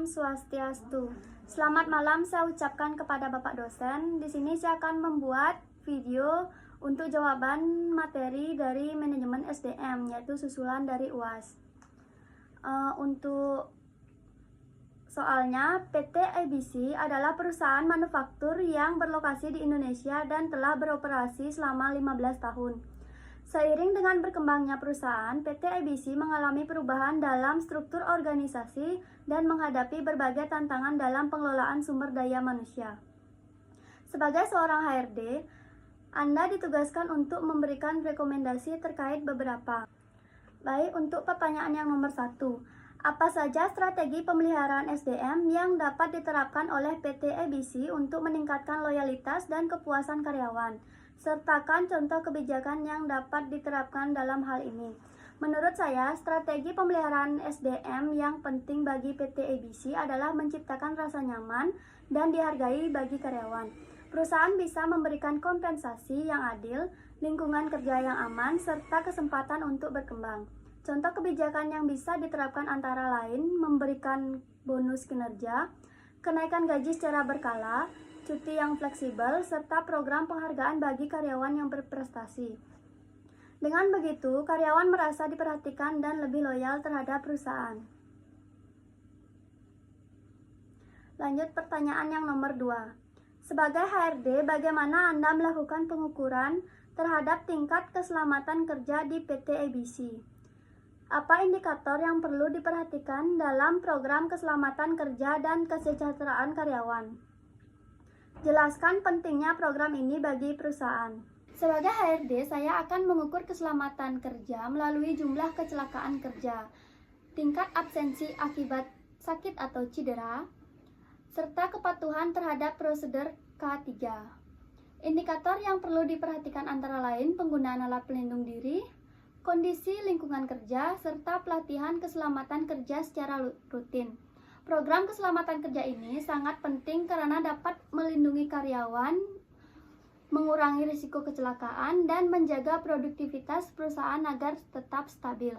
Om Swastiastu. Selamat malam saya ucapkan kepada Bapak dosen. Di sini saya akan membuat video untuk jawaban materi dari manajemen SDM, yaitu susulan dari UAS. Untuk soalnya, PT ABC adalah perusahaan manufaktur yang berlokasi di Indonesia dan telah beroperasi selama 15 tahun. Seiring dengan berkembangnya perusahaan, PT ABC mengalami perubahan dalam struktur organisasi dan menghadapi berbagai tantangan dalam pengelolaan sumber daya manusia. Sebagai seorang HRD, Anda ditugaskan untuk memberikan rekomendasi terkait beberapa. Baik, untuk pertanyaan yang nomor 1. Apa saja strategi pemeliharaan SDM yang dapat diterapkan oleh PT ABC untuk meningkatkan loyalitas dan kepuasan karyawan? Sertakan contoh kebijakan yang dapat diterapkan dalam hal ini. Menurut saya, strategi pemeliharaan SDM yang penting bagi PT ABC adalah menciptakan rasa nyaman dan dihargai bagi karyawan. Perusahaan bisa memberikan kompensasi yang adil, lingkungan kerja yang aman, serta kesempatan untuk berkembang. Contoh kebijakan yang bisa diterapkan antara lain memberikan bonus kinerja, kenaikan gaji secara berkala, cuti yang fleksibel, serta program penghargaan bagi karyawan yang berprestasi. Dengan begitu, karyawan merasa diperhatikan dan lebih loyal terhadap perusahaan. Lanjut pertanyaan yang nomor 2. Sebagai HRD, bagaimana Anda melakukan pengukuran terhadap tingkat keselamatan kerja di PT ABC? Apa indikator yang perlu diperhatikan dalam program keselamatan kerja dan kesejahteraan karyawan? Jelaskan pentingnya program ini bagi perusahaan. Sebagai HRD, saya akan mengukur keselamatan kerja melalui jumlah kecelakaan kerja, tingkat absensi akibat sakit atau cedera, serta kepatuhan terhadap prosedur K3. Indikator yang perlu diperhatikan antara lain penggunaan alat pelindung diri, kondisi lingkungan kerja, serta pelatihan keselamatan kerja secara rutin. Program keselamatan kerja ini sangat penting karena dapat melindungi karyawan, mengurangi risiko kecelakaan, dan menjaga produktivitas perusahaan agar tetap stabil.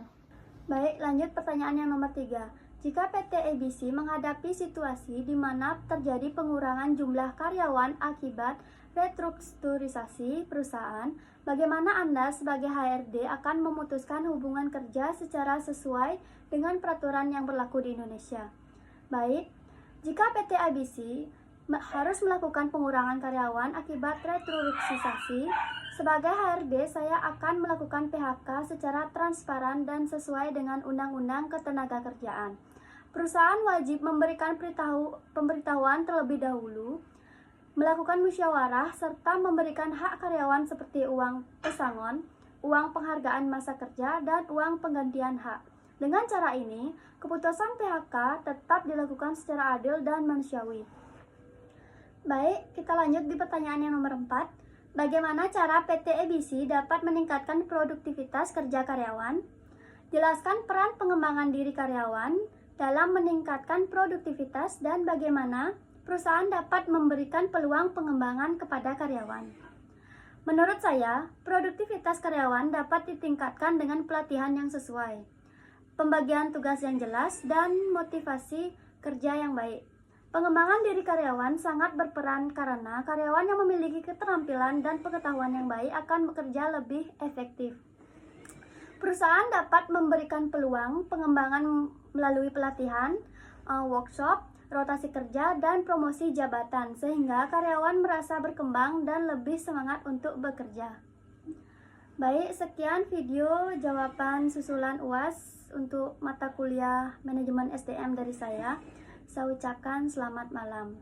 Baik, lanjut pertanyaan yang nomor 3. Jika PT ABC menghadapi situasi di mana terjadi pengurangan jumlah karyawan akibat restrukturisasi perusahaan, bagaimana Anda sebagai HRD akan memutuskan hubungan kerja secara sesuai dengan peraturan yang berlaku di Indonesia? Baik, jika PT ABC harus melakukan pengurangan karyawan akibat restrukturisasi, sebagai HRD saya akan melakukan PHK secara transparan dan sesuai dengan Undang-Undang Ketenagakerjaan. Perusahaan wajib memberikan pemberitahuan terlebih dahulu, melakukan musyawarah, serta memberikan hak karyawan seperti uang pesangon, uang penghargaan masa kerja, dan uang penggantian hak. Dengan cara ini, keputusan PHK tetap dilakukan secara adil dan manusiawi. Baik, kita lanjut di pertanyaan yang nomor 4. Bagaimana cara PT ABC dapat meningkatkan produktivitas kerja karyawan? Jelaskan peran pengembangan diri karyawan dalam meningkatkan produktivitas dan bagaimana perusahaan dapat memberikan peluang pengembangan kepada karyawan. Menurut saya, produktivitas karyawan dapat ditingkatkan dengan pelatihan yang sesuai, pembagian tugas yang jelas, dan motivasi kerja yang baik. Pengembangan diri karyawan sangat berperan karena karyawan yang memiliki keterampilan dan pengetahuan yang baik akan bekerja lebih efektif. Perusahaan dapat memberikan peluang pengembangan melalui pelatihan, workshop, rotasi kerja, dan promosi jabatan, sehingga karyawan merasa berkembang dan lebih semangat untuk bekerja. Baik, sekian video jawaban susulan UAS untuk mata kuliah manajemen SDM dari saya. Saya ucapkan selamat malam.